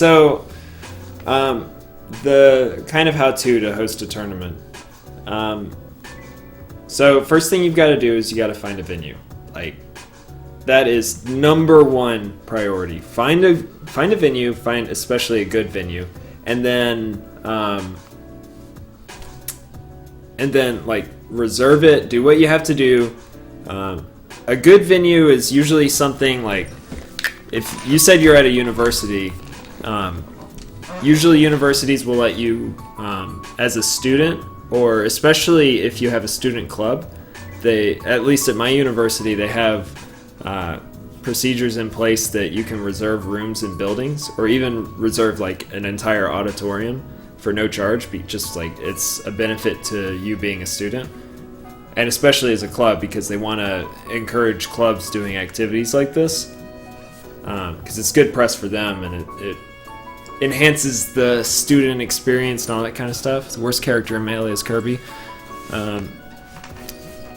So, the kind of how-to host a tournament. So first thing you've got to do is you got to find a venue. Like, that is number one priority. Find a venue, find especially a good venue, and then like reserve it. Do what you have to do. A good venue is usually something like, if you said you're at a university, usually universities will let you, as a student, or especially if you have a student club, at least at my university, they have procedures in place that you can reserve rooms in buildings, or even reserve like an entire auditorium for no charge, just like it's a benefit to you being a student. And especially as a club, because they want to encourage clubs doing activities like this, because it's good press for them, and it enhances the student experience and all that kind of stuff. It's the worst character in Melee is Kirby.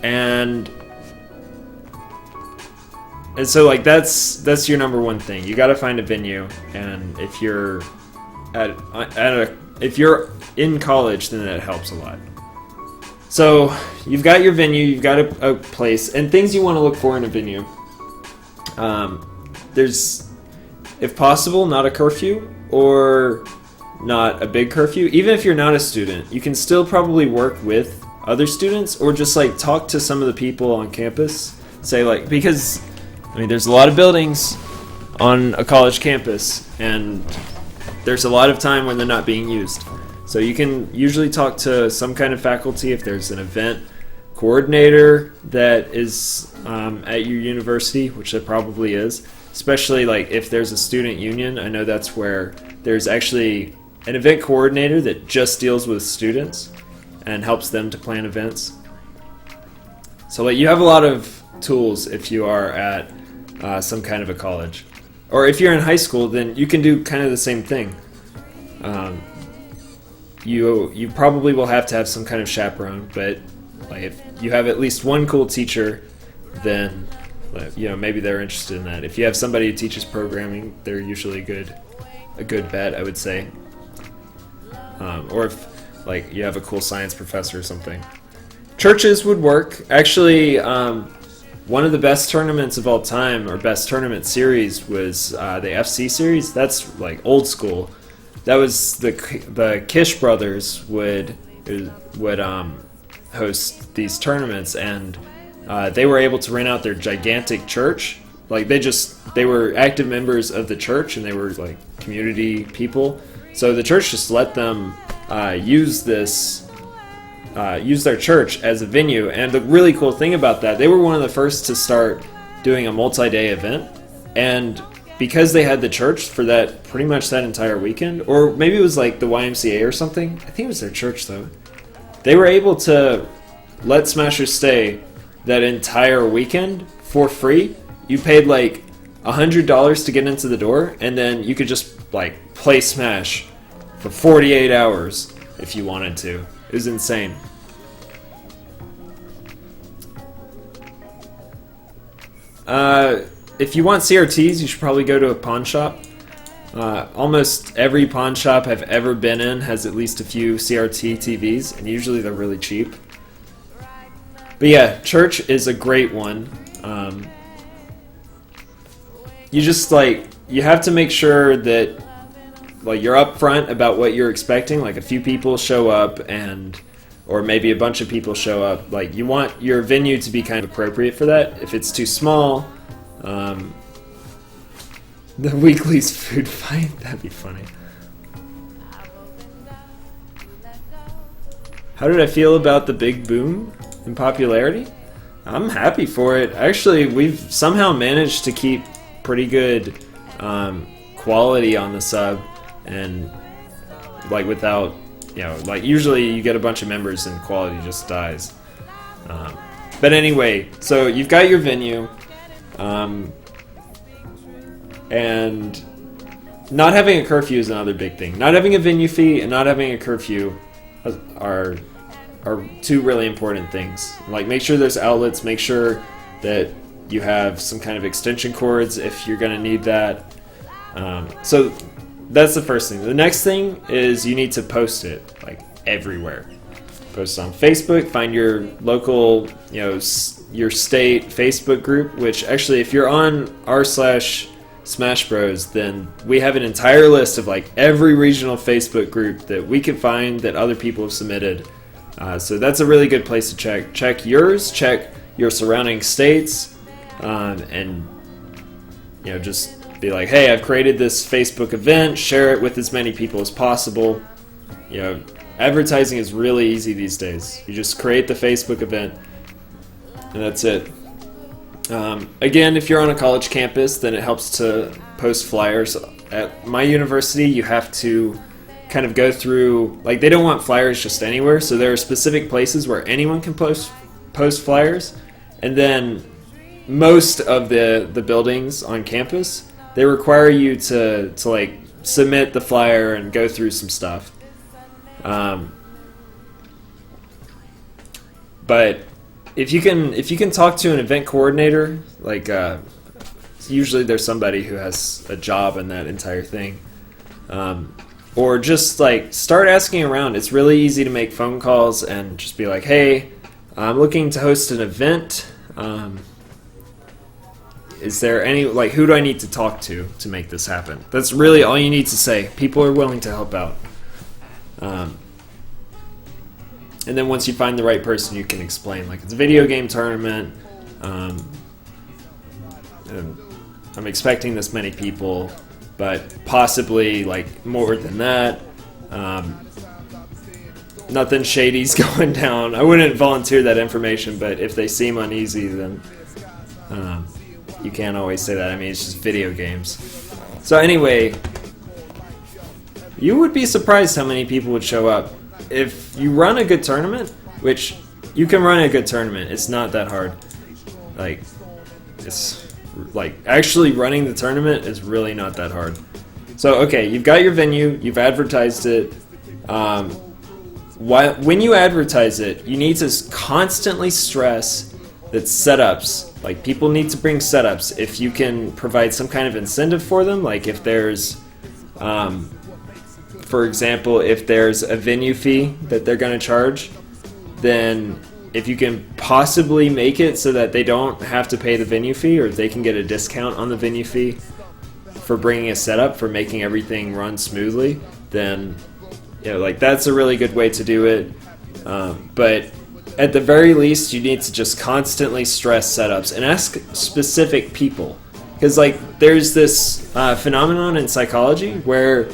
And so like that's your number one thing. You got to find a venue, and if you're if you're in college, then that helps a lot. So you've got your venue, you've got a place, and things you want to look for in a venue. There's, if possible, not a curfew, or not a big curfew. Even if you're not a student, you can still probably work with other students, or just like talk to some of the people on campus. Say like, because I mean, there's a lot of buildings on a college campus, and there's a lot of time when they're not being used. So you can usually talk to some kind of faculty if there's an event coordinator that is at your university, which there probably is. Especially like if there's a student union, I know that's where there's actually an event coordinator that just deals with students and helps them to plan events. So like you have a lot of tools if you are at some kind of a college. Or if you're in high school, then you can do kind of the same thing. You probably will have to have some kind of chaperone, but like if you have at least one cool teacher, then maybe they're interested in that. If you have somebody who teaches programming, they're usually a good bet, I would say. Or if like you have a cool science professor or something. Churches would work. Actually, one of the best tournaments of all time, or best tournament series, was the FC series. That's like old school. That was the Kish brothers would host these tournaments, and they were able to rent out their gigantic church. Like they were active members of the church, and they were like community people. So the church just let them use their church as a venue. And the really cool thing about that, they were one of the first to start doing a multi-day event, and because they had the church for that pretty much that entire weekend, or maybe it was like the YMCA or something. I think it was their church though. They were able to let Smashers stay that entire weekend for free. You paid like $100 to get into the door, and then you could just like play Smash for 48 hours if you wanted to. It was insane. If you want CRTs, you should probably go to a pawn shop. Almost every pawn shop I've ever been in has at least a few CRT TVs, and usually they're really cheap. But yeah, church is a great one. You have to make sure that like you're upfront about what you're expecting. Like a few people show up, or maybe a bunch of people show up. Like you want your venue to be kind of appropriate for that. If it's too small, the weekly's food fight, that'd be funny. How did I feel about the big boom in popularity? I'm happy for it. Actually, we've somehow managed to keep pretty good quality on the sub, and like without, like usually you get a bunch of members and quality just dies. But anyway, so you've got your venue, and not having a curfew is another big thing. Not having a venue fee and not having a curfew are two really important things. Like, make sure there's outlets, make sure that you have some kind of extension cords if you're going to need that. So that's the first thing. The next thing is you need to post it like everywhere. Post on Facebook, find your local, your state Facebook group, which actually if you're on r/Smash Bros, then we have an entire list of like every regional Facebook group that we can find that other people have submitted. So that's a really good place to check. Check yours, check your surrounding states, and just be like, hey, I've created this Facebook event, share it with as many people as possible. Advertising is really easy these days. You just create the Facebook event, and that's it. Again, if you're on a college campus, then it helps to post flyers. At my university, you have to kind of go through, like, they don't want flyers just anywhere, so there are specific places where anyone can post flyers, and then most of the buildings on campus, they require you to like submit the flyer and go through some stuff. But if you can talk to an event coordinator, like usually there's somebody who has a job in that entire thing, or just like start asking around. It's really easy to make phone calls and just be like, hey, I'm looking to host an event. Is there any, like, who do I need to talk to make this happen? That's really all you need to say. People are willing to help out. And then once you find the right person, you can explain, like, it's a video game tournament. And I'm expecting this many people, but possibly, like, more than that. Nothing shady's going down. I wouldn't volunteer that information, but if they seem uneasy, then you can't always say that. I mean, it's just video games. So anyway, you would be surprised how many people would show up. If you run a good tournament, which you can run a good tournament, it's not that hard. Like, it's like actually running the tournament is really not that hard. So okay, you've got your venue, you've advertised it. When you advertise it, you need to constantly stress that setups, like, people need to bring setups. If you can provide some kind of incentive for them, like if there's, for example, if there's a venue fee that they're going to charge, then if you can possibly make it so that they don't have to pay the venue fee, or they can get a discount on the venue fee for bringing a setup, for making everything run smoothly, then like, that's a really good way to do it. But at the very least, you need to just constantly stress setups and ask specific people, because like there's this phenomenon in psychology where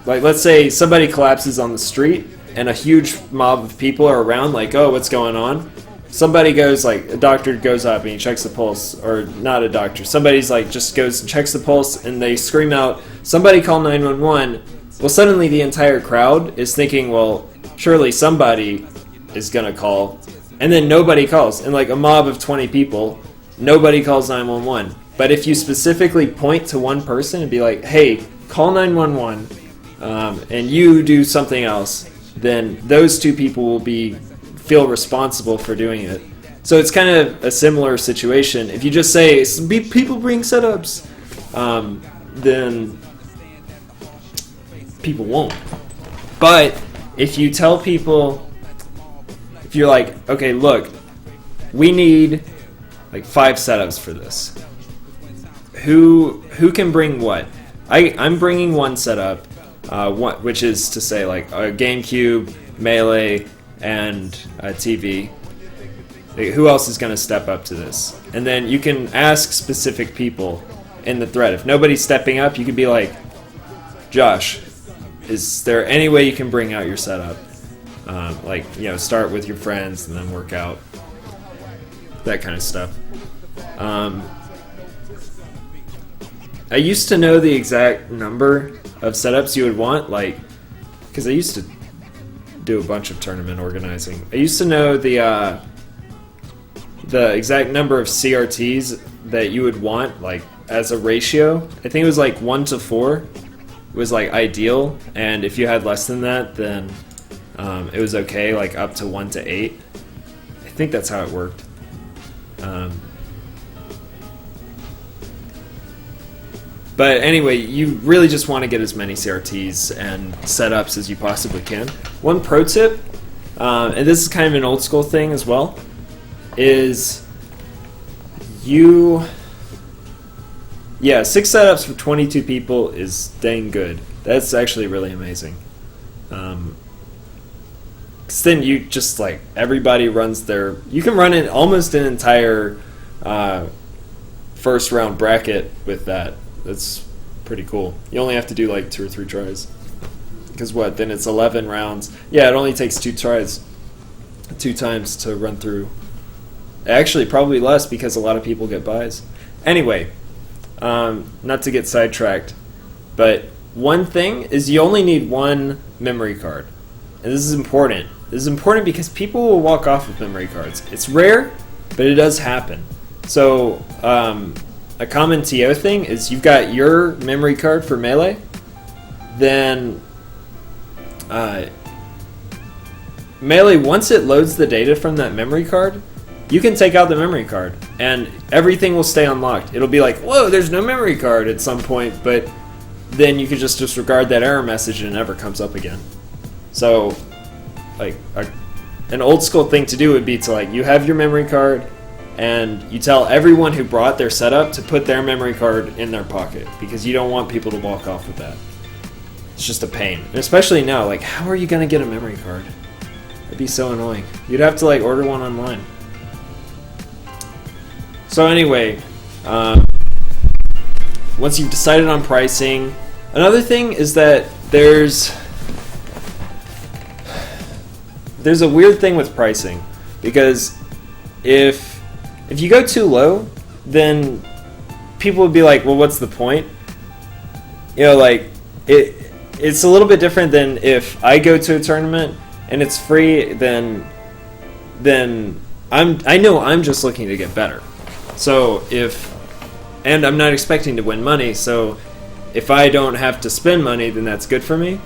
like, let's say somebody collapses on the street and a huge mob of people are around, like, oh, what's going on? Somebody goes, like, a doctor goes up and he checks the pulse, or not a doctor, somebody's like, just goes and checks the pulse, and they scream out, somebody call 911. Well, suddenly the entire crowd is thinking, well, surely somebody is gonna call, and then nobody calls. And like a mob of 20 people, nobody calls 911. But if you specifically point to one person and be like, hey, call 911, and you do something else, then those two people will feel responsible for doing it. So it's kind of a similar situation. If you just say, people bring setups, then people won't. But if you tell people, if you're like, okay, look, we need like 5 setups for this. Who can bring what? I'm bringing one setup, which is to say like a GameCube, Melee, and a TV. Who else is going to step up to this? And then you can ask specific people in the thread. If nobody's stepping up, you can be like, Josh, is there any way you can bring out your setup? Like, start with your friends and then work out. That kind of stuff. I used to know the exact number of setups you would want, like, because I used to do a bunch of tournament organizing. I used to know the exact number of CRTs that you would want, like, as a ratio. I think it was like 1-4 was like ideal, and if you had less than that, then it was okay, like up to 1-8. I think that's how it worked. But anyway, you really just want to get as many CRTs and setups as you possibly can. One pro tip, and this is kind of an old school thing as well, is 6 setups for 22 people is dang good. That's actually really amazing. 'Cause then you just like, everybody runs their, you can run it almost an entire first round bracket with that. That's pretty cool. You only have to do like 2 or 3 tries. Because what, then it's 11 rounds. Yeah, it only takes 2 tries, 2 times to run through. Actually, probably less because a lot of people get buys. Anyway, not to get sidetracked, but one thing is you only need 1 memory card. And this is important. This is important because people will walk off with memory cards. It's rare, but it does happen. So, a common TO thing is you've got your memory card for Melee, then Melee, once it loads the data from that memory card, you can take out the memory card, and everything will stay unlocked. It'll be like, whoa, there's no memory card at some point, but then you can just disregard that error message and it never comes up again. So, like, an old school thing to do would be to, like, you have your memory card, and you tell everyone who brought their setup to put their memory card in their pocket, because you don't want people to walk off with that. It's just a pain. And especially now, like, how are you going to get a memory card? It'd be so annoying. You'd have to, like, order one online. So anyway, once you've decided on pricing, another thing is that there's a weird thing with pricing, because if you go too low, then people would be like, well, what's the point? You know, like, it's a little bit different than if I go to a tournament and it's free, then I know I'm just looking to get better. So and I'm not expecting to win money, so if I don't have to spend money, then that's good for me.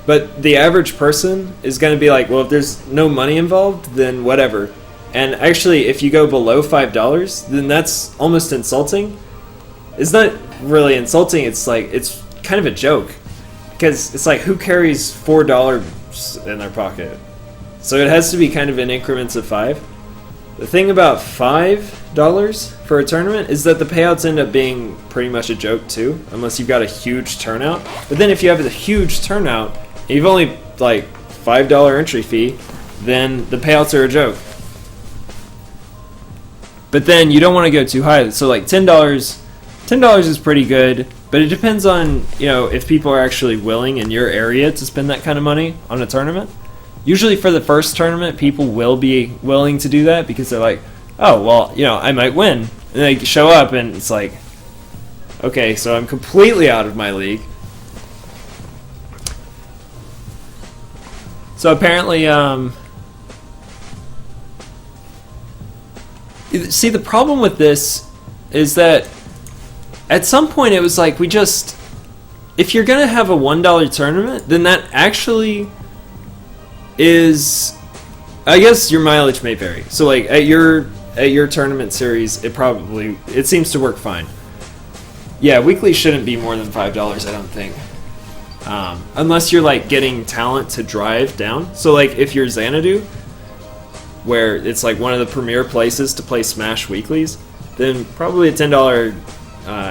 But the average person is going to be like, well, if there's no money involved, then whatever. And actually, if you go below $5, then that's almost insulting. It's not really insulting, it's like, it's kind of a joke. Because it's like, who carries $4 in their pocket? So it has to be kind of in increments of 5. The thing about $5 for a tournament is that the payouts end up being pretty much a joke too, unless you've got a huge turnout. But then if you have a huge turnout, and you've only like $5 entry fee, then the payouts are a joke. But then you don't want to go too high. So like $10 is pretty good, but it depends on, you know, if people are actually willing in your area to spend that kind of money on a tournament. Usually for the first tournament, people will be willing to do that because they're like, oh, well, you know, I might win. And they show up and it's like, okay, so I'm completely out of my league. So apparently, see, the problem with this is that at some point it was like, if you're going to have a $1 tournament, then that actually is, I guess your mileage may vary. So like at your tournament series, it seems to work fine. Yeah, weekly shouldn't be more than $5, I don't think. Unless you're like getting talent to drive down. So like if you're Xanadu, where it's like one of the premier places to play Smash weeklies, then probably a $10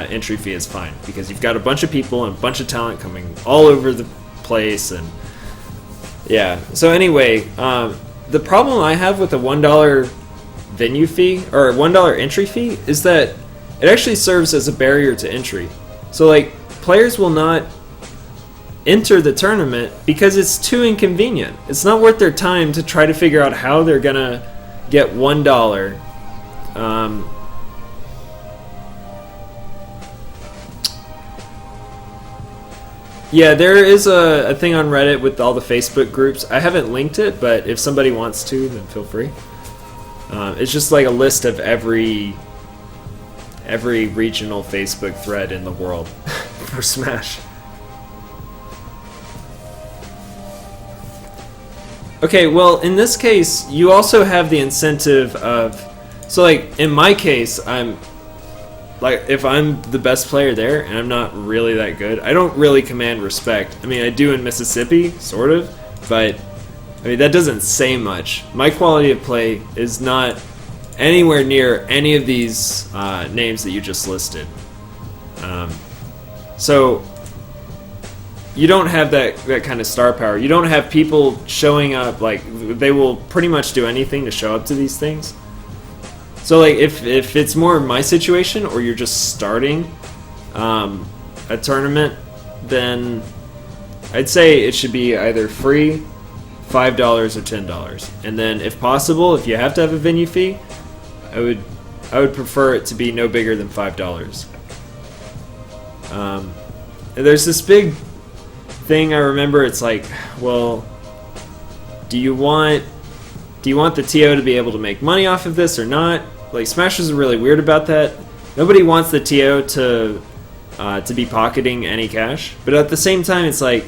entry fee is fine, because you've got a bunch of people and a bunch of talent coming all over the place. And yeah, so anyway, the problem I have with the $1 venue fee, or $1 entry fee, is that it actually serves as a barrier to entry. So like, players will not enter the tournament because it's too inconvenient. It's not worth their time to try to figure out how they're gonna get $1. Yeah, there is a thing on Reddit with all the Facebook groups. I haven't linked it, but if somebody wants to, then feel free. It's just like a list of every regional Facebook thread in the world for Smash. Okay, well, in this case, you also have the incentive of, so like in my case, like if I'm the best player there and I'm not really that good, I don't really command respect. I mean, I do in Mississippi, sort of, but I mean that doesn't say much. My quality of play is not anywhere near any of these names that you just listed. So you don't have that kind of star power. You don't have people showing up, like they will pretty much do anything to show up to these things. So like if it's more my situation, or you're just starting a tournament, then I'd say it should be either free, $5 or $10. And then if possible, if you have to have a venue fee, I would prefer it to be no bigger than $5. There's this big thing I remember. It's like, well, do you want the TO to be able to make money off of this or not? Like, Smashers are really weird about that. Nobody wants the TO to be pocketing any cash, but at the same time, it's like,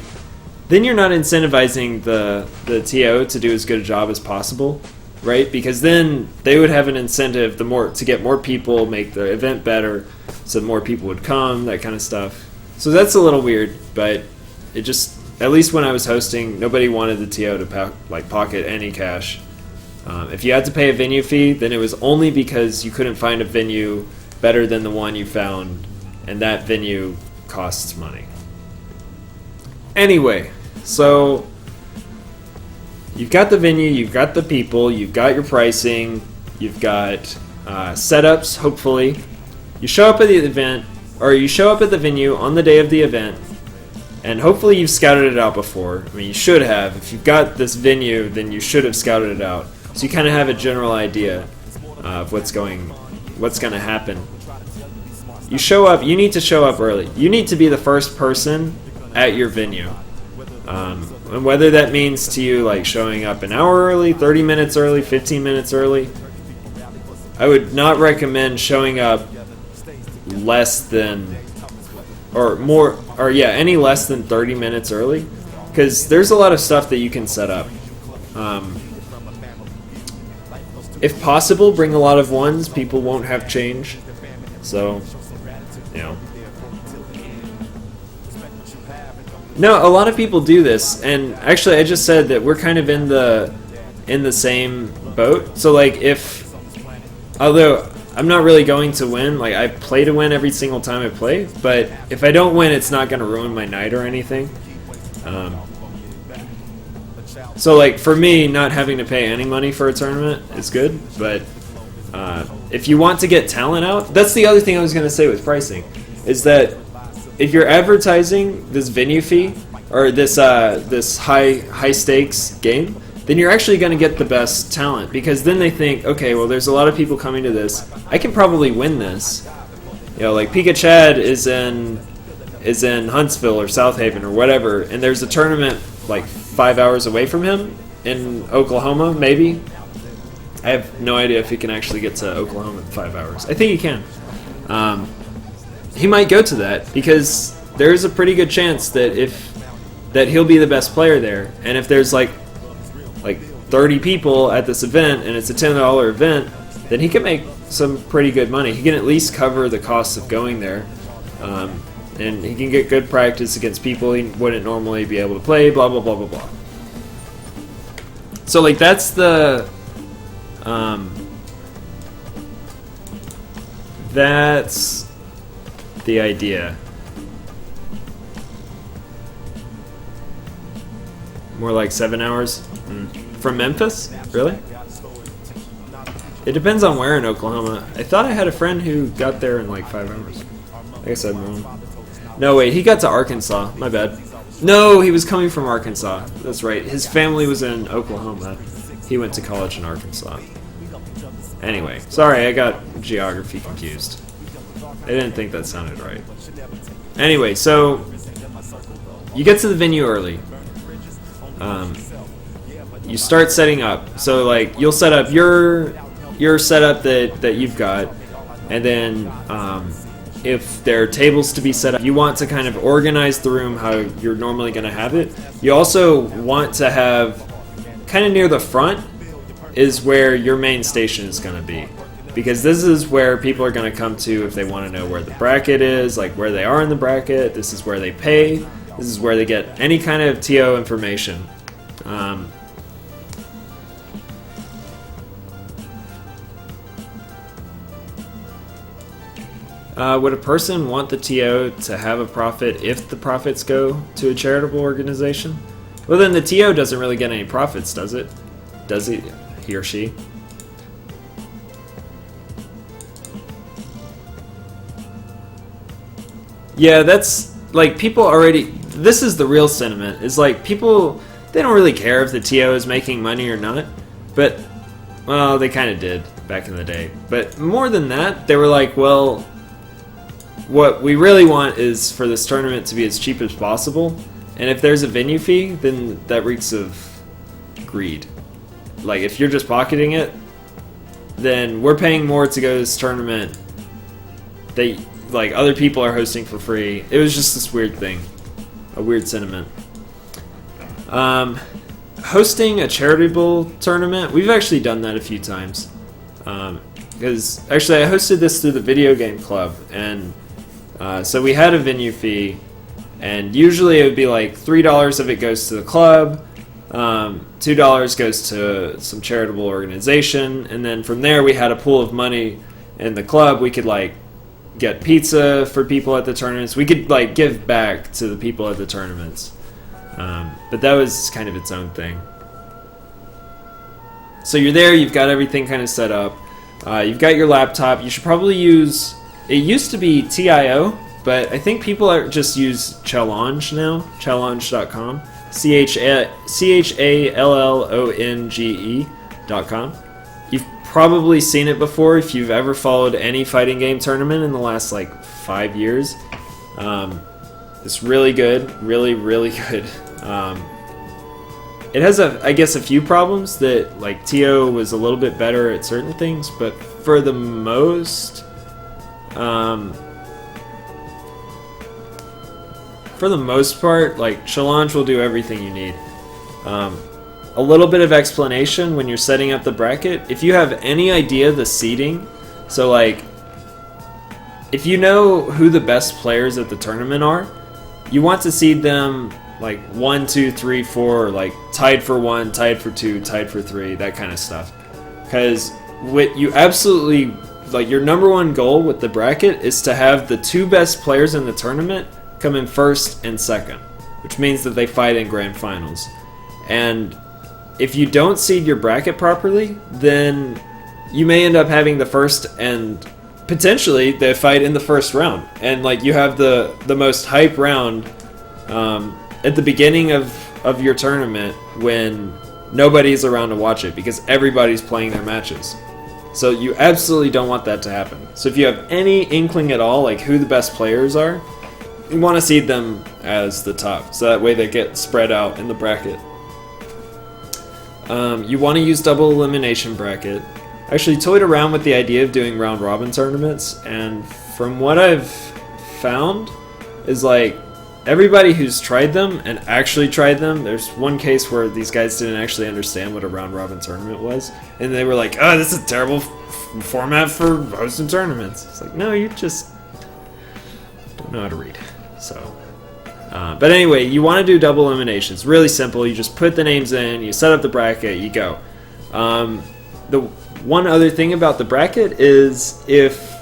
then you're not incentivizing the TO to do as good a job as possible, right? Because then they would have an incentive to get more people, make the event better, so more people would come, that kind of stuff. So that's a little weird, but it just, at least when I was hosting, nobody wanted the TO to pocket any cash. If you had to pay a venue fee, then it was only because you couldn't find a venue better than the one you found, and that venue costs money. Anyway, so you've got the venue, you've got the people, you've got your pricing, you've got setups, hopefully. You show up at the event, or you show up at the venue on the day of the event, and hopefully you've scouted it out before. I mean, you should have. If you've got this venue, then you should have scouted it out. So you kind of have a general idea of what's going to happen. You show up. You need to show up early. You need to be the first person at your venue. And whether that means to you like showing up an hour early, 30 minutes early, 15 minutes early, I would not recommend showing up less than any less than 30 minutes early, because there's a lot of stuff that you can set up. If possible, bring a lot of ones. People won't have change, so you know. No, a lot of people do this, and actually I just said that we're kind of in the same boat. So like although I'm not really going to win, like I play to win every single time I play, but if I don't win, it's not going to ruin my night or anything. So like for me, not having to pay any money for a tournament is good, but if you want to get talent out, that's the other thing I was going to say with pricing, is that if you're advertising this venue fee or this high stakes game, then you're actually going to get the best talent, because then they think, okay, well, there's a lot of people coming to this. I can probably win this. You know, like Pika Chad is in Huntsville or South Haven or whatever, and there's a tournament like 5 hours away from him in Oklahoma, maybe. I have no idea if he can actually get to Oklahoma in 5 hours. I think he can. He might go to that, because there's a pretty good chance that he'll be the best player there. And if there's like 30 people at this event and it's a $10 event, then he can make some pretty good money. He can at least cover the costs of going there. And he can get good practice against people he wouldn't normally be able to play, blah, blah, blah, blah, blah. So, like, that's the idea. More like 7 hours? From Memphis? Really? It depends on where in Oklahoma. I thought I had a friend who got there in like 5 hours. I guess I'm wrong. No, wait, he got to Arkansas. My bad. No, he was coming from Arkansas. That's right. His family was in Oklahoma. He went to college in Arkansas. Anyway, sorry, I got geography confused. I didn't think that sounded right. Anyway, so you get to the venue early. You start setting up. So like you'll set up your setup that you've got, and then if there are tables to be set up, you want to kind of organize the room how you're normally going to have it. You also want to have kind of near the front is where your main station is going to be. because this is where people are going to come to if they want to know where the bracket is, like where they are in the bracket. This is where they pay. This is where they get any kind of TO information. Would a person want the TO to have a profit if the profits go to a charitable organization? Well, then the TO doesn't really get any profits, does it? Does he or she? Yeah, that's like people already. This is the real sentiment. Is like people, they don't really care if the TO is making money or not. But, well, they kind of did back in the day. But more than that, they were like, well, what we really want is for this tournament to be as cheap as possible. And if there's a venue fee, then that reeks of greed. Like, if you're just pocketing it, then we're paying more to go to this tournament. Like, other people are hosting for free. It was just this weird thing. A weird sentiment. Hosting a charitable tournament, we've actually done that a few times. Because, actually, I hosted this through the video game club. And so we had a venue fee. And usually it would be like $3 of it goes to the club. $2 goes to some charitable organization. And then from there we had a pool of money in the club. We could, like, get pizza for people at the tournaments. We could like give back to the people at the tournaments. But that was kind of its own thing. So you're there, you've got everything kind of set up. You've got your laptop. You should probably use, it used to be TIO, but I think people just use Challonge now, challonge.com. CHALLONGE.com. You've probably seen it before if you've ever followed any fighting game tournament in the last like 5 years. It's really good, really good. It has I guess a few problems that like TO was a little bit better at certain things, but for the most part, like Challonge will do everything you need. A little bit of explanation when you're setting up the bracket. If you have any idea the seeding, so like if you know who the best players at the tournament are, you want to seed them like 1, 2, 3, 4, like tied for 1, tied for 2, tied for 3, that kind of stuff. Because what you absolutely, like your number one goal with the bracket is to have the 2 best players in the tournament come in first and second, which means that they fight in grand finals. And if you don't seed your bracket properly, then you may end up having the first and potentially the fight in the first round. And like you have the most hype round at the beginning of your tournament when nobody's around to watch it because everybody's playing their matches. So you absolutely don't want that to happen. So if you have any inkling at all like who the best players are, you want to seed them as the top, so that way they get spread out in the bracket. You want to use double elimination bracket. I actually toyed around with the idea of doing round robin tournaments, and from what I've found is like everybody who's tried them and actually tried them, there's one case where these guys didn't actually understand what a round robin tournament was, and they were like, oh, this is a terrible format for hosting tournaments. It's like, no, you just don't know how to read. So but anyway, you want to do double eliminations. Really simple. You just put the names in, you set up the bracket, you go. The one other thing about the bracket is if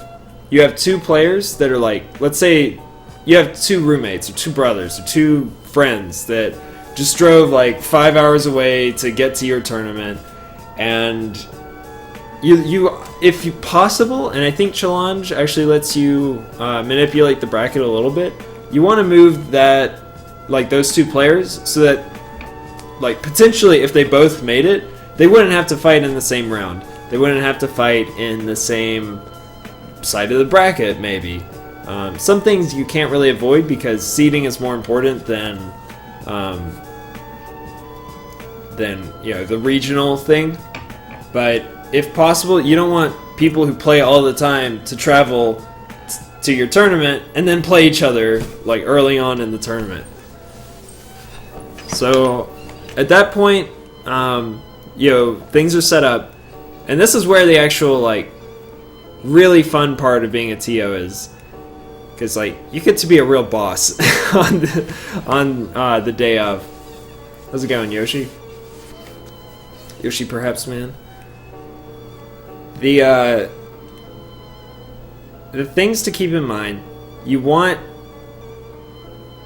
you have 2 players that are like, let's say you have 2 roommates or 2 brothers or 2 friends that just drove like 5 hours away to get to your tournament, and you if you possible, and I think Challonge actually lets you manipulate the bracket a little bit. You want to move that, like those 2 players, so that, like potentially, if they both made it, they wouldn't have to fight in the same round. They wouldn't have to fight in the same side of the bracket, maybe. Some things you can't really avoid because seeding is more important than the regional thing. But if possible, you don't want people who play all the time to travel to your tournament and then play each other like early on in the tournament. So at that point, things are set up, and this is where the actual like really fun part of being a TO is because like you get to be a real boss on the day of. How's it going, Yoshi? Yoshi, perhaps, man. The things to keep in mind. You want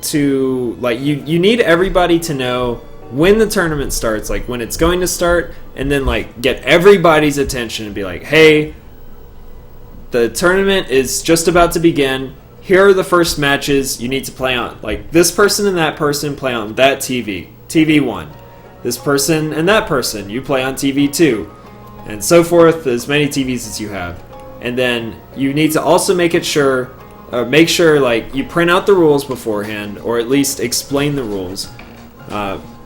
to like you need everybody to know when the tournament starts, like when it's going to start, and then like get everybody's attention and be like, hey, the tournament is just about to begin. Here are the first matches you need to play on. Like this person and that person play on that TV, TV 1. This person and that person, you play on TV 2, and so forth, as many TVs as you have. And then you need to also make sure like you print out the rules beforehand, or at least explain the rules.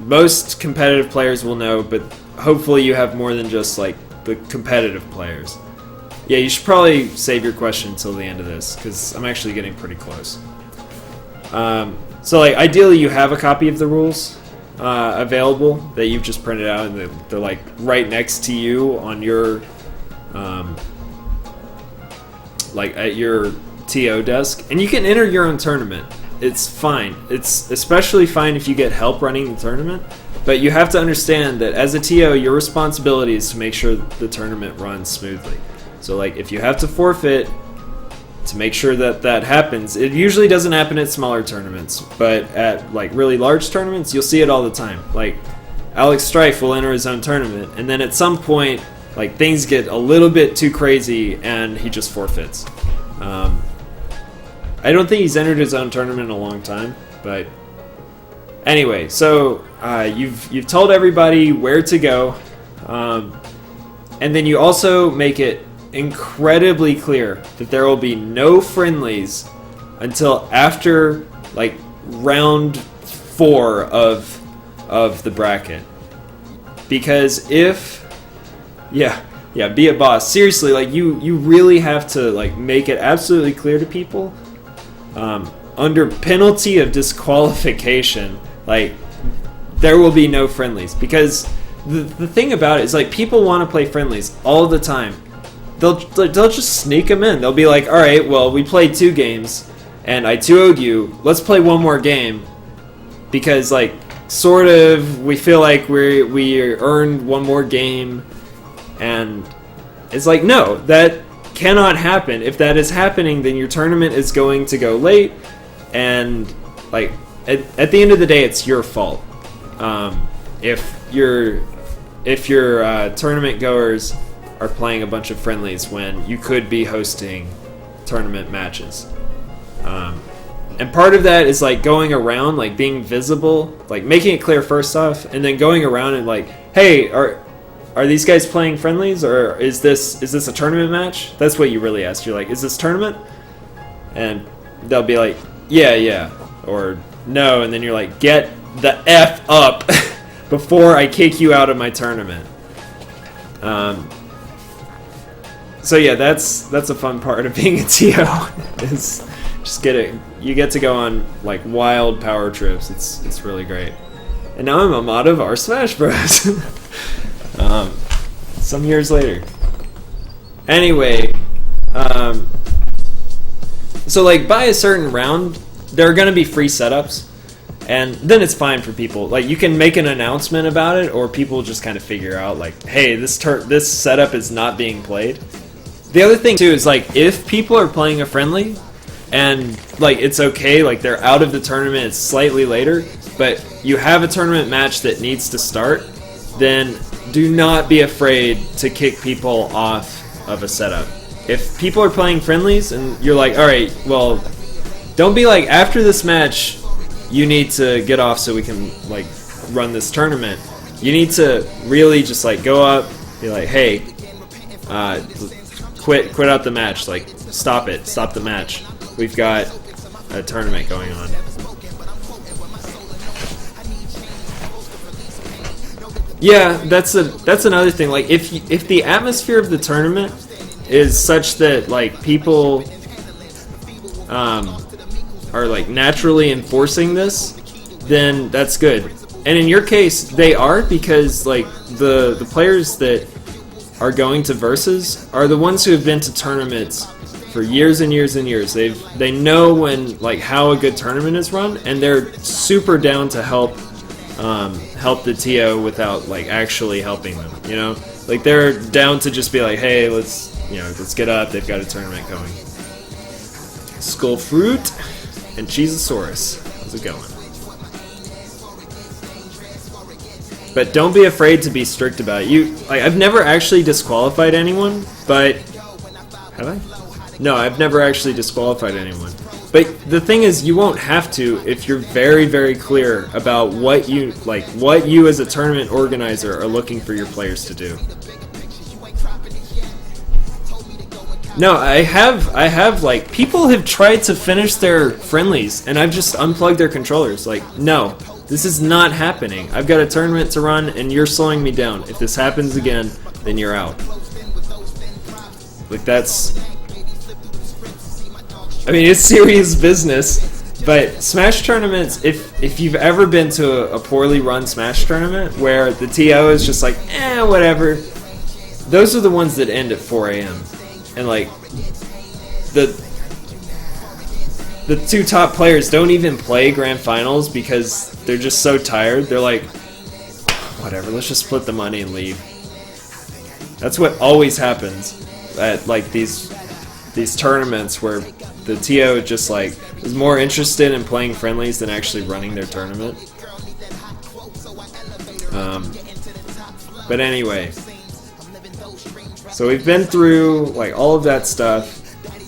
Most competitive players will know, but hopefully you have more than just like the competitive players. Yeah, you should probably save your question until the end of this, because I'm actually getting pretty close. So like ideally you have a copy of the rules available that you've just printed out, and they're like right next to you on your like at your TO desk, and you can enter your own tournament. It's fine. It's especially fine if you get help running the tournament, but you have to understand that as a TO, your responsibility is to make sure the tournament runs smoothly. So like if you have to forfeit to make sure that happens, it usually doesn't happen at smaller tournaments, but at like really large tournaments, you'll see it all the time. Like Alex Strife will enter his own tournament, and then at some point, like things get a little bit too crazy, and he just forfeits. I don't think he's entered his own tournament in a long time, but anyway, so you've told everybody where to go, and then you also make it incredibly clear that there will be no friendlies until after like round 4 of the bracket. Because if be a boss. Seriously, like you really have to like make it absolutely clear to people, under penalty of disqualification, like there will be no friendlies. Because the thing about it is like people want to play friendlies all the time. They'll just sneak them in. They'll be like, all right, well, we played 2 games and I 2-0'd you. Let's play one more game, because like sort of we feel like we earned one more game. And it's like, no, that cannot happen. If that is happening, then your tournament is going to go late, and like at the end of the day, it's your fault. If your tournament goers are playing a bunch of friendlies when you could be hosting tournament matches. And part of that is like going around, like being visible, like making it clear first off, and then going around and like, hey, are these guys playing friendlies, or is this a tournament match? That's what you really ask. You're like, is this tournament? And they'll be like, yeah, or no, and then you're like, get the F up before I kick you out of my tournament. So yeah, that's a fun part of being a TO. Is just you get to go on like wild power trips. It's really great. And now I'm a mod of our Smash Bros. Some years later. Anyway, so like by a certain round, there are going to be free setups, and then it's fine for people. Like you can make an announcement about it, or people just kind of figure out like, hey, this setup is not being played. The other thing too is like if people are playing a friendly, and like it's okay, like they're out of the tournament, it's slightly later, but you have a tournament match that needs to start, then do not be afraid to kick people off of a setup. If people are playing friendlies and you're like, alright, well, don't be like, after this match, you need to get off so we can like run this tournament. You need to really just like go up, be like, hey, quit out the match, like stop the match. We've got a tournament going on. Yeah, that's another thing. Like if the atmosphere of the tournament is such that like people are like naturally enforcing this, then that's good. And in your case, they are, because like the players that are going to Versus are the ones who have been to tournaments for years and years and years. They know when, like, how a good tournament is run, and they're super down to help the TO without, like, actually helping them, you know? Like, they're down to just be like, hey, let's get up, they've got a tournament going. Skull Fruit and Cheezosaurus. How's it going? But don't be afraid to be strict about it. I've never actually disqualified anyone, but... Have I? No, I've never actually disqualified anyone. But the thing is, you won't have to if you're very, very clear about what you as a tournament organizer are looking for your players to do. No, I have, like, people have tried to finish their friendlies, and I've just unplugged their controllers. Like, no, this is not happening. I've got a tournament to run, and you're slowing me down. If this happens again, then you're out. Like, that's... I mean, it's serious business, but Smash tournaments, if you've ever been to a poorly run Smash tournament where the TO is just like, whatever, those are the ones that end at 4 a.m. And, like, the two top players don't even play Grand Finals because they're just so tired. They're like, whatever, let's just split the money and leave. That's what always happens at, like, these tournaments where the TO just, like, is more interested in playing friendlies than actually running their tournament. But anyway, so we've been through, like, all of that stuff,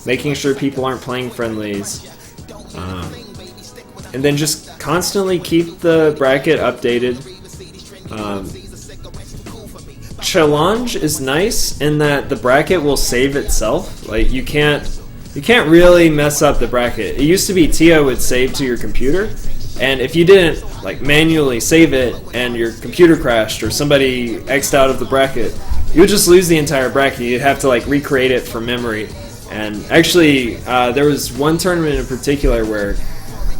making sure people aren't playing friendlies, and then just constantly keep the bracket updated. Challenge is nice in that the bracket will save itself. Like, you can't really mess up the bracket. It used to be TO would save to your computer, and if you didn't, like, manually save it and your computer crashed or somebody X'd out of the bracket, you would just lose the entire bracket. You'd have to, like, recreate it from memory. And actually, there was one tournament in particular where,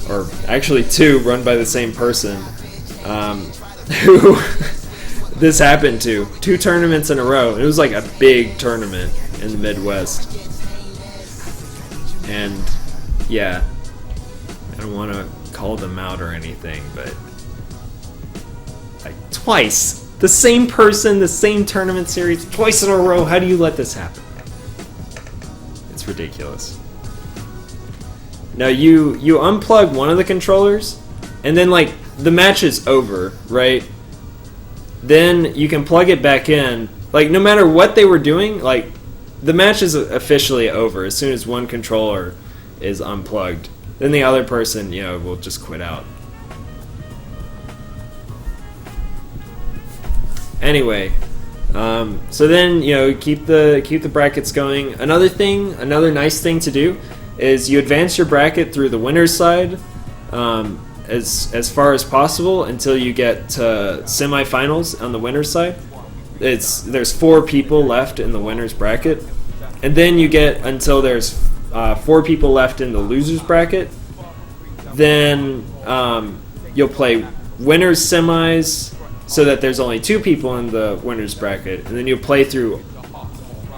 or actually two, run by the same person, who this happened to. 2 tournaments in a row. It was like a big tournament in the Midwest. And, yeah, I don't want to call them out or anything, but, like, twice. The same person, the same tournament series, twice in a row. How do you let this happen? It's ridiculous. Now, you unplug one of the controllers, and then, like, the match is over, right? Then you can plug it back in. Like, no matter what they were doing, like, the match is officially over as soon as one controller is unplugged. Then the other person, will just quit out. Anyway, so then, keep the brackets going. Another nice thing to do is you advance your bracket through the winner's side as far as possible until you get to semifinals on the winner's side. There's 4 people left in the winner's bracket, and then you get until there's 4 people left in the loser's bracket. Then you'll play winner's semis so that there's only 2 people in the winner's bracket, and then you'll play through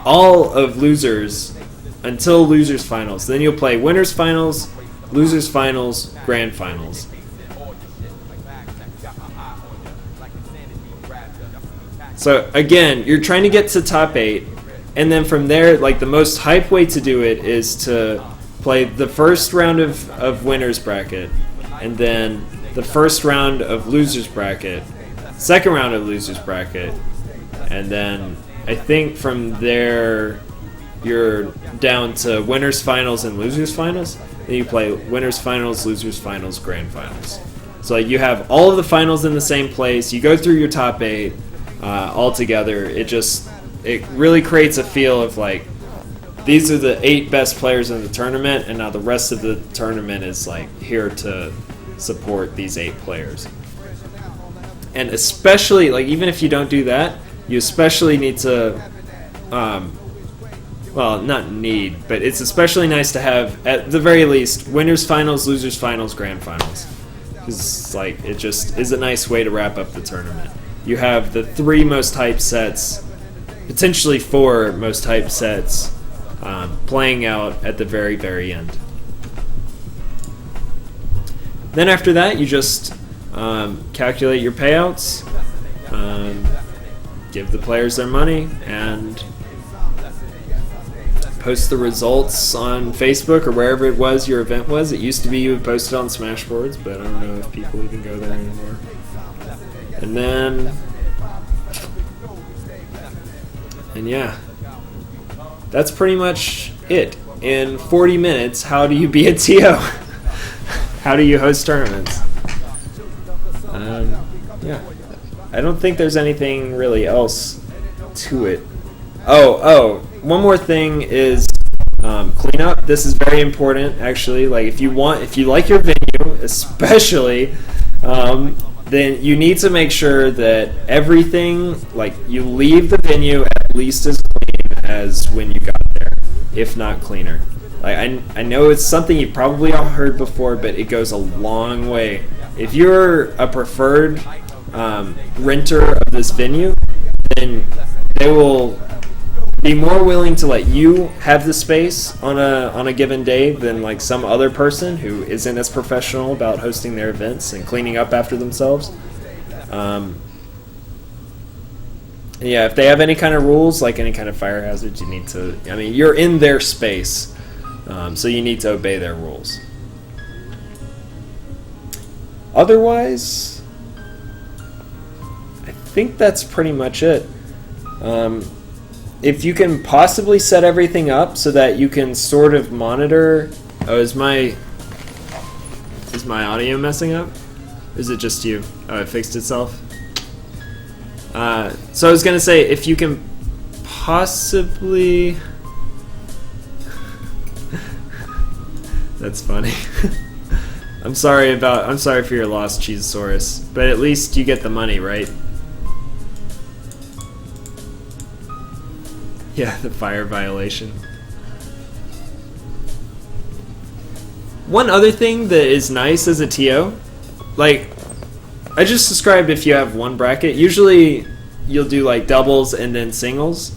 all of losers until losers finals. Then you'll play winners finals, losers finals, grand finals. So again, you're trying to get to top 8, and then from there, like, the most hype way to do it is to play the first round of winners bracket, and then the first round of losers bracket, second round of losers bracket, and then I think from there you're down to winners finals and losers finals. Then you play winners finals, losers finals, grand finals. So, like, you have all of the finals in the same place. You go through your top 8 all together. It really creates a feel of, like, these are the 8 best players in the tournament, and now the rest of the tournament is, like, here to support these 8 players. And especially, like, even if you don't do that, you especially need to, well, not need, but it's especially nice to have, at the very least, winners finals, losers finals, grand finals. Because, like, it just is a nice way to wrap up the tournament. You have the 3 most hyped sets potentially 4 most hype sets playing out at the very, very end. Then after that, you just calculate your payouts, give the players their money, and post the results on Facebook or wherever it was your event was. It used to be you would post it on Smashboards, but I don't know if people even go there anymore. And yeah, that's pretty much it. In 40 minutes, how do you be a TO? How do you host tournaments? Yeah, I don't think there's anything really else to it. Oh, one more thing is cleanup. This is very important, actually. Like, if you like your venue, especially, then you need to make sure that everything, like, you leave the venue at least as clean as when you got there, if not cleaner. Like, I know it's something you've probably all heard before, but it goes a long way. If you're a preferred renter of this venue, then they will be more willing to let you have the space on a given day than like some other person who isn't as professional about hosting their events and cleaning up after themselves. Yeah, if they have any kind of rules, like any kind of fire hazards, you need to, you're in their space, so you need to obey their rules. Otherwise, I think that's pretty much it. If you can possibly set everything up so that you can sort of monitor... Oh, is my audio messing up? Or is it just you? Oh, it fixed itself? So I was going to say, if you can possibly... That's funny. I'm sorry for your loss, Cheezosaurus, but at least you get the money, right? Yeah, the fire violation. One other thing that is nice as a TO, like, I just described if you have one bracket, usually you'll do like doubles and then singles,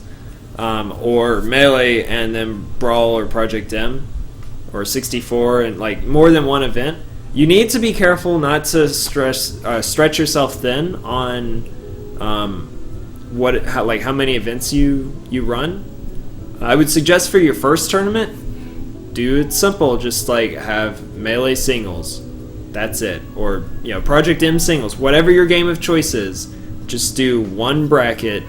or melee and then brawl or Project M, or 64 and like more than one event. You need to be careful not to stretch yourself thin on how many events you run. I would suggest for your first tournament, do it simple. Just like have melee singles. That's it. Or Project M singles. Whatever your game of choice is, just do one bracket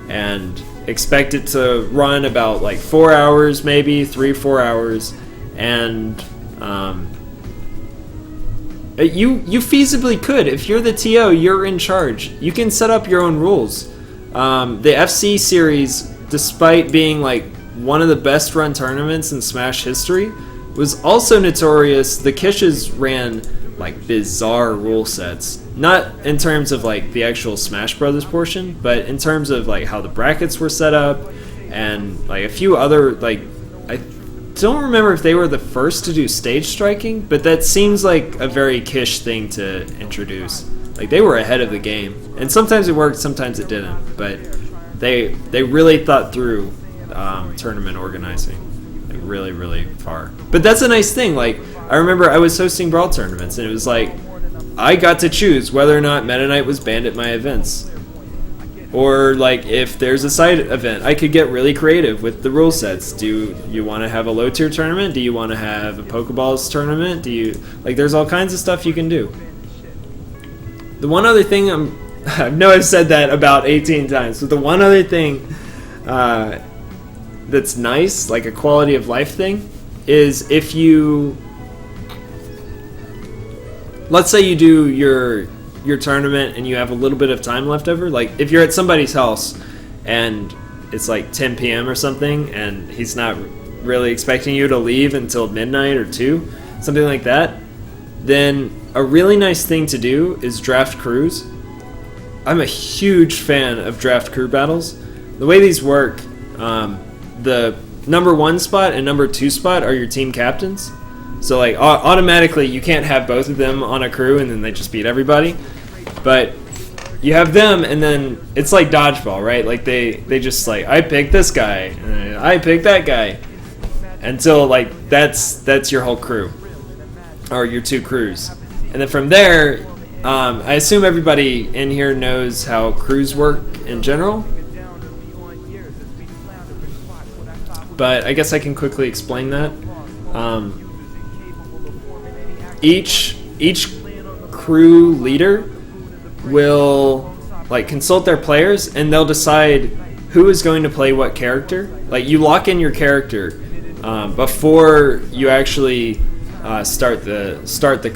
and expect it to run about like 4 hours, maybe 3-4 hours, and you feasibly could. If you're the TO, you're in charge. You can set up your own rules. The FC series, despite being like one of the best run tournaments in Smash history, was also notorious. The Kishes ran like bizarre rule sets, not in terms of like the actual Smash Brothers portion, but in terms of like how the brackets were set up and like a few other, like, I don't remember if they were the first to do stage striking, but that seems like a very Kish thing to introduce. Like, they were ahead of the game, and sometimes it worked, sometimes it didn't, but they really thought through tournament organizing, like, really, really far. But that's a nice thing. Like, I remember I was hosting Brawl tournaments, and it was like, I got to choose whether or not Meta Knight was banned at my events. Or, like, if there's a side event, I could get really creative with the rule sets. Do you want to have a low-tier tournament? Do you want to have a Pokeballs tournament? There's all kinds of stuff you can do. The one other thing, I know I've said that about 18 times, but the one other thing that's nice, like a quality of life thing, is if you... Let's say you do your tournament and you have a little bit of time left over. Like, if you're at somebody's house and it's like 10 p.m. or something and he's not really expecting you to leave until midnight or 2, something like that, then a really nice thing to do is draft crews. I'm a huge fan of draft crew battles. The way these work, the number 1 spot and number 2 spot are your team captains. So like automatically you can't have both of them on a crew and then they just beat everybody. But you have them, and then it's like dodgeball, right? Like they just like, I picked this guy, and I picked that guy, until like that's your whole crew, or your two crews, and then from there, I assume everybody in here knows how crews work in general, but I guess I can quickly explain that. Each crew leader will like consult their players, and they'll decide who is going to play what character. Like, you lock in your character before you actually start the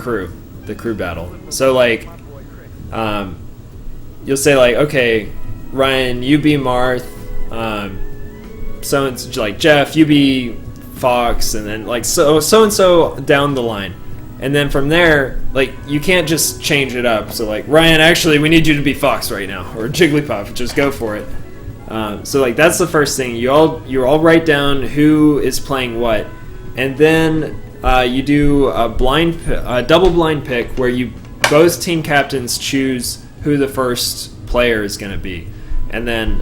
crew battle. So like you'll say like, okay, Ryan, you be Marth, so and like Jeff, you be Fox, and then like so and so down the line. And then from there, like, you can't just change it up. So like, Ryan, actually, we need you to be Fox right now, or Jigglypuff. Just go for it. So like, that's the first thing. You all write down who is playing what, and then you do a double blind pick where both team captains choose who the first player is going to be, and then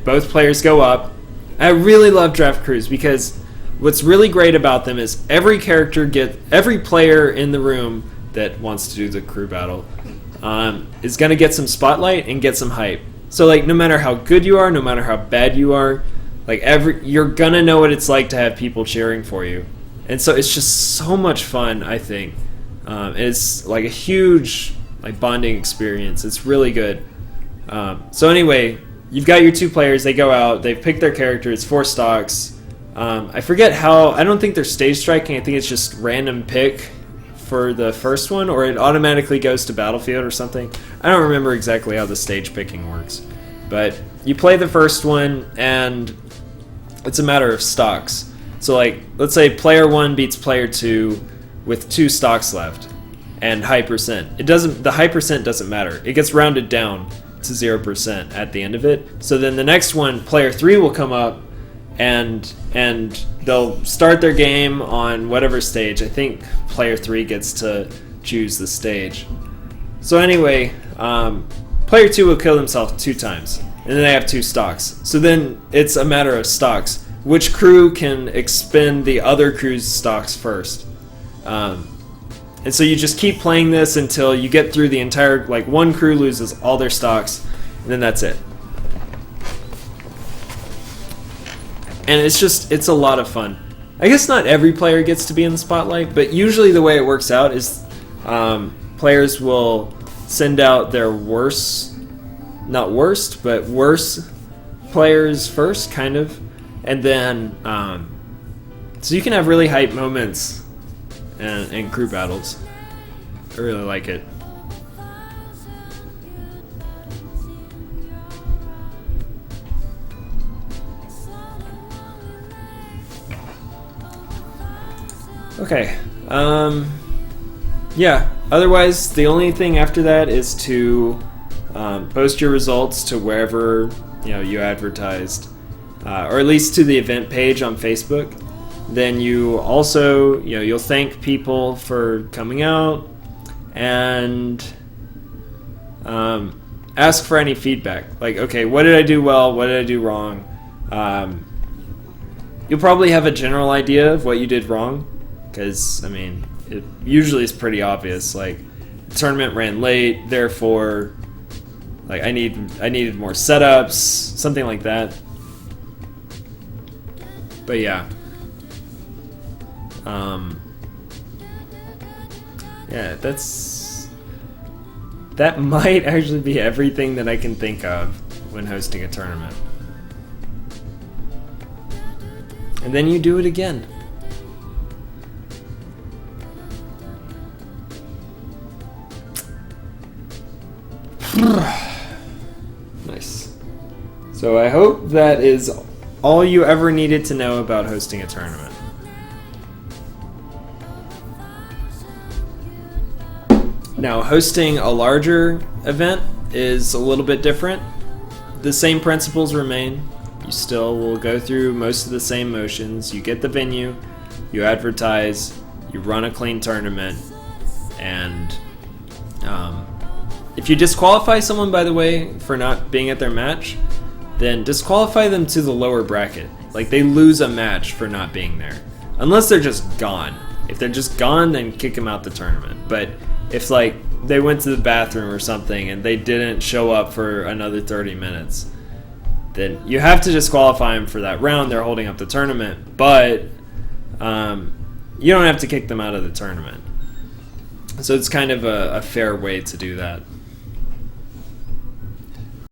both players go up. I really love draft crews because what's really great about them is every player in the room that wants to do the crew battle is going to get some spotlight and get some hype. So like, no matter how good you are, no matter how bad you are, like you're going to know what it's like to have people cheering for you. And so it's just so much fun, I think. It's like a huge like bonding experience. It's really good. So anyway, you've got your two players. They go out. They've picked their character. It's 4 stocks. I forget how. I don't think they're stage striking. I think it's just random pick for the first one, or it automatically goes to battlefield or something. I don't remember exactly how the stage picking works. But you play the first one, and it's a matter of stocks. So like, let's say player 1 beats player 2 with 2 stocks left and high percent. The high percent doesn't matter. It gets rounded down to 0% at the end of it. So then the next one, player 3 will come up, and they'll start their game on whatever stage. I think player 3 gets to choose the stage. So anyway, player 2 will kill himself 2 times, and then they have 2 stocks. So then it's a matter of stocks. Which crew can expend the other crew's stocks first? And so you just keep playing this until you get through the entire, like, one crew loses all their stocks, and then that's it. And it's a lot of fun. I guess not every player gets to be in the spotlight, but usually the way it works out is players will send out their worst, not worst, but worse players first, kind of. And then, so you can have really hype moments in crew battles. I really like it. Okay. Yeah. Otherwise, the only thing after that is to post your results to wherever you advertised, or at least to the event page on Facebook. Then you also you'll thank people for coming out and ask for any feedback. Like, okay, what did I do well? What did I do wrong? You'll probably have a general idea of what you did wrong. Because, I mean, it usually is pretty obvious. Like, the tournament ran late, therefore, like, I needed more setups, something like that. But yeah. Yeah, that might actually be everything that I can think of when hosting a tournament. And then you do it again. Nice. So I hope that is all you ever needed to know about hosting a tournament. Now, hosting a larger event is a little bit different. The same principles remain. You still will go through most of the same motions. You get the venue, you advertise, you run a clean tournament, and if If you disqualify someone, by the way, for not being at their match, then disqualify them to the lower bracket. Like, they lose a match for not being there. Unless they're just gone. If they're just gone, then kick them out the tournament. But if, like, they went to the bathroom or something and they didn't show up for another 30 minutes, then you have to disqualify them for that round. They're holding up the tournament. But you don't have to kick them out of the tournament. So it's kind of a fair way to do that.